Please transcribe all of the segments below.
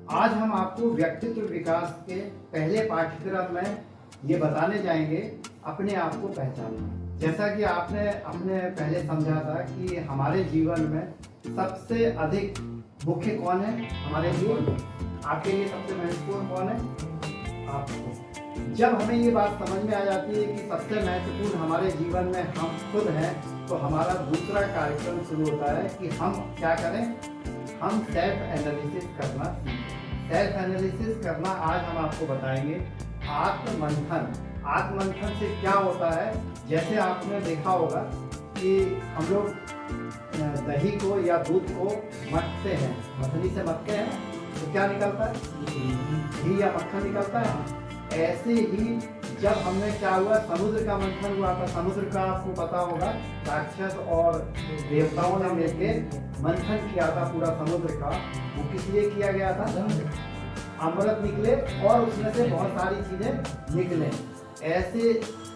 आज हम आपको व्यक्तित्व विकास के पहले पाठ्यक्रम में ये बताने जाएंगे अपने आप को पहचानना। जैसा कि आपने अपने पहले समझा था कि हमारे जीवन में सबसे अधिक मुख्य कौन है हमारे लिए, आपके लिए सबसे महत्वपूर्ण कौन है, आपको। जब हमें ये बात समझ में आ जाती है कि सबसे महत्वपूर्ण हमारे जीवन में हम खुद हैं, तो हमारा दूसरा कार्यक्रम शुरू होता है कि हम क्या करें, हम सेल्फ एनालिसिस करना सीखें। सेल्फ एनालिसिस करना आज हम आपको बताएंगे। आत्ममंथन, आत्ममंथन से क्या होता है, जैसे आपने देखा होगा कि हम लोग दही को या दूध को मथते हैं, मथनी से मथते हैं तो क्या निकलता है, घी या मक्खन निकलता है। ऐसे ही जब हमने क्या हुआ, समुद्र का मंथन हुआ था। समुद्र का आपको पता होगा, राक्षस और देवताओं ने मिलकर मंथन किया था पूरा समुद्र का। वो किस लिए किया गया था, अमृत निकले और उसमें से बहुत सारी चीजें निकले। ऐसे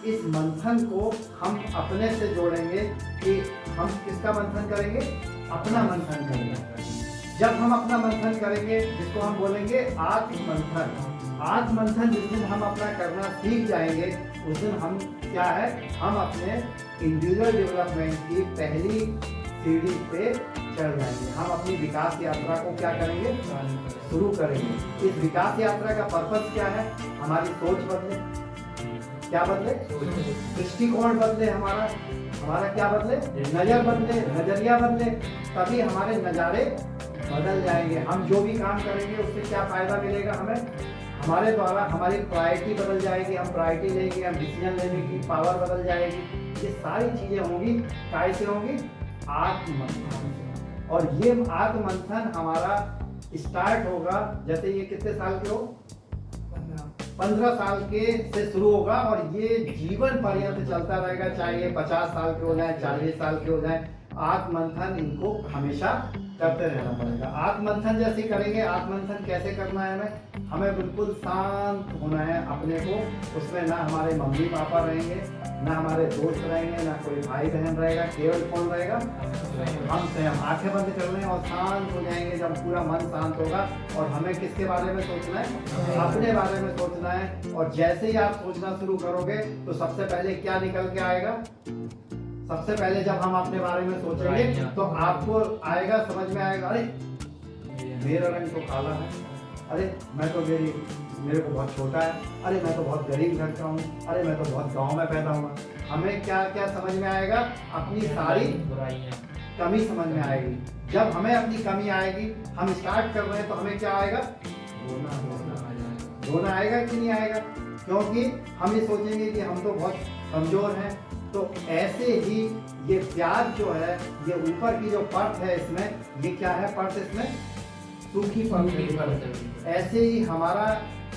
इस मंथन को हम अपने से जोड़ेंगे कि हम किसका मंथन करेंगे, अपना मंथन करेंगे। जब हम अपना मंथन करेंगे, जिसको हम बोलेंगे आत्ममंथन। आत्ममंथन जिस दिन हम अपना करना सीख जाएंगे, उस दिन हम क्या है, हम अपने इंडिविजुअल डेवलपमेंट की पहली सीढ़ी पे चढ़ जाएंगे। हम अपनी विकास यात्रा को क्या करेंगे, शुरू करेंगे। इस विकास यात्रा का पर्पस क्या है, हमारी सोच बदले, क्या बदले, दृष्टिकोण बदले, हमारा क्या बदले, नजर बदले, नजरिया बदले, तभी हमारे नज़ारे बदल जाएंगे। हम जो भी काम करेंगे उससे क्या फायदा मिलेगा हमें, हमारे द्वारा हमारी प्रायोरिटी बदल जाएगी, हम प्रायोरिटी लेंगे, हम डिसीजन लेने की पावर बदल जाएगी। ये सारी चीजें होंगी, कैसे होंगी, आत्ममंथन। और ये आत्ममंथन हमारा स्टार्ट होगा, जैसे ये कितने साल के हो, 15 साल के से शुरू होगा और ये जीवन पर्यंत चलता रहेगा। चाहे ये 50 साल के हो जाए, 40 साल के हो जाए, आत्ममंथन इनको हमेशा करते रहना पड़ेगा। आत्ममंथन जैसे करेंगे, आत्ममंथन कैसे करना है, हमें बिल्कुल शांत होना है अपने को। उसमें ना हमारे मम्मी पापा रहेंगे, ना हमारे दोस्त रहेंगे, ना कोई भाई बहन रहेगा, केवल कौन रहेगा, हम स्वयं। आंखें बंद कर लें और शांत हो जाएंगे। जब पूरा मन शांत होगा और हमें किसके बारे में सोचना है, अपने बारे में सोचना है। और जैसे ही आप सोचना शुरू करोगे तो सबसे पहले क्या निकल के आएगा, सबसे पहले जब हम अपने बारे में सोचेंगे तो आपको आएगा, समझ में आएगा, अरे मेरा रंग तो काला है, अरे मैं तो मेरे को बहुत छोटा है, अरे मैं तो बहुत गरीब घर का हूँ, अरे मैं तो बहुत गांव में पैदा हुआ। हमें क्या क्या समझ में आएगा, अपनी सारी कमी समझ में आएगी। जब हमें अपनी कमी आएगी, हम स्टार्ट कर रहे हैं, तो हमें क्या आएगा, रोना आएगा कि नहीं आएगा, क्योंकि हम ये सोचेंगे कि हम तो बहुत कमजोर हैं। तो ऐसे ही ये प्याज जो है, ये ऊपर की जो परत है, इसमें ये क्या है, परत इसमें सूखी परत। ऐसे ही हमारा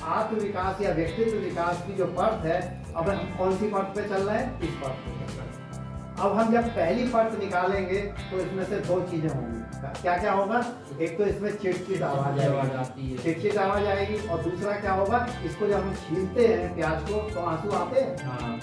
आत्म विकास या व्यक्तित्व विकास की जो परत है, अब हम कौन सी परत पे चल रहे हैं, इस परत पे चल रहे हैं। अब हम जब पहली परत निकालेंगे तो इसमें से दो चीजें होंगी। क्या क्या होगा, एक तो इसमें चिटचिट आवाज आएगी, चिटचिट आवाज आएगी, और दूसरा क्या होगा, इसको जब हम छीलते हैं प्याज को तो आंसू आते हैं।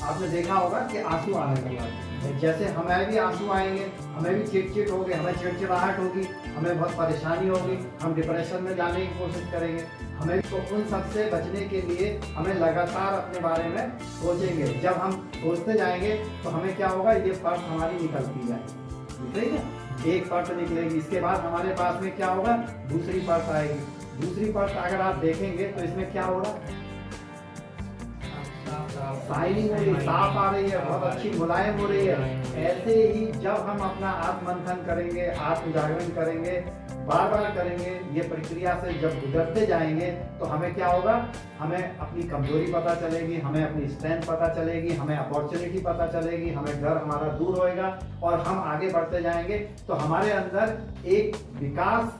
आपने देखा होगा कि आंसू आने लगा, जैसे हमें भी आंसू आएंगे, हमें भी चिटचिट होगी, हमें चिड़चिड़ाहट होगी, हमें बहुत परेशानी होगी, हम डिप्रेशन में जाने की कोशिश करेंगे। हमें तो उन सब से बचने के लिए हमें लगातार अपने बारे में सोचेंगे। जब हम सोचते जाएंगे तो हमें क्या होगा, ये परत हमारी निकलती जाएगी, ठीक है, एक परत निकलेगी, इसके बाद हमारे पास में क्या होगा, दूसरी परत आएगी। दूसरी परत अगर आप देखेंगे तो इसमें क्या होगा, शाइनिंग हो रही, साफ आ रही है, बहुत अच्छी मुलायम हो रही है। ऐसे ही जब हम अपना आत्ममंथन करेंगे, आत्म जागरण करेंगे, बार बार करेंगे, ये प्रक्रिया से जब गुजरते जाएंगे तो हमें क्या होगा, हमें अपनी कमजोरी पता चलेगी, हमें अपनी स्ट्रेंथ पता चलेगी, हमें अपॉर्चुनिटी पता चलेगी, हमें डर हमारा दूर होएगा और हम आगे बढ़ते जाएंगे। तो हमारे अंदर एक विकास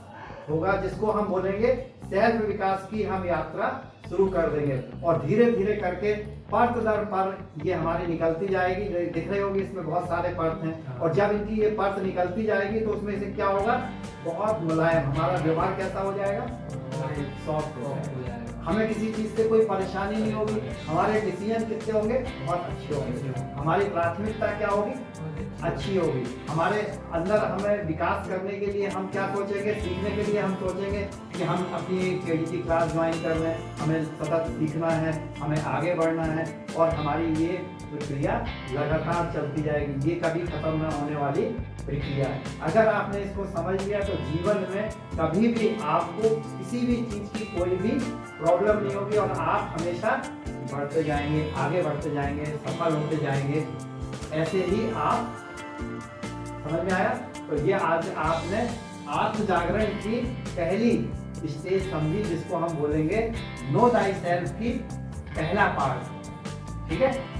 होगा, जिसको हम बोलेंगे सेल्फ विकास की हम यात्रा शुरू कर देंगे और धीरे धीरे करके परत दर पर ये हमारी निकलती जाएगी। दिख रही होगी इसमें बहुत सारे परत हैं और जब इनकी ये परत निकलती जाएगी तो उसमें से क्या होगा, बहुत मुलायम हमारा व्यवहार कैसा हो जाएगा, सॉफ्ट हो जाएगा। हमें किसी चीज से कोई परेशानी नहीं होगी, हमारे डिसीजन कितने होंगे, बहुत अच्छे होंगे, हमारी प्राथमिकता क्या होगी, अच्छी होगी। हमारे अंदर हमें विकास करने के लिए हम क्या सोचेंगे, सीखने के लिए हम सोचेंगे कि हम अपनी केजी की क्लास ज्वाइन कर लें, हमें सतत सीखना है, हमें आगे बढ़ना है और हमारी ये प्रक्रिया लगातार चलती जाएगी। ये कभी खत्म न होने वाली प्रक्रिया है। अगर आपने इसको समझ लिया तो जीवन में कभी भी आपको किसी भी चीज की कोई भी प्रॉब्लम नहीं होगी और आप हमेशा बढ़ते जाएंगे, आगे बढ़ते जाएंगे, सफल होते जाएंगे। ऐसे ही आप, समझ में आया? तो ये आज आपने आत्म जागरण की पहली स्टेज समझी, जिसको हम बोलेंगे नो दाई सेल्फ की पहला पार्ट। ठीक है।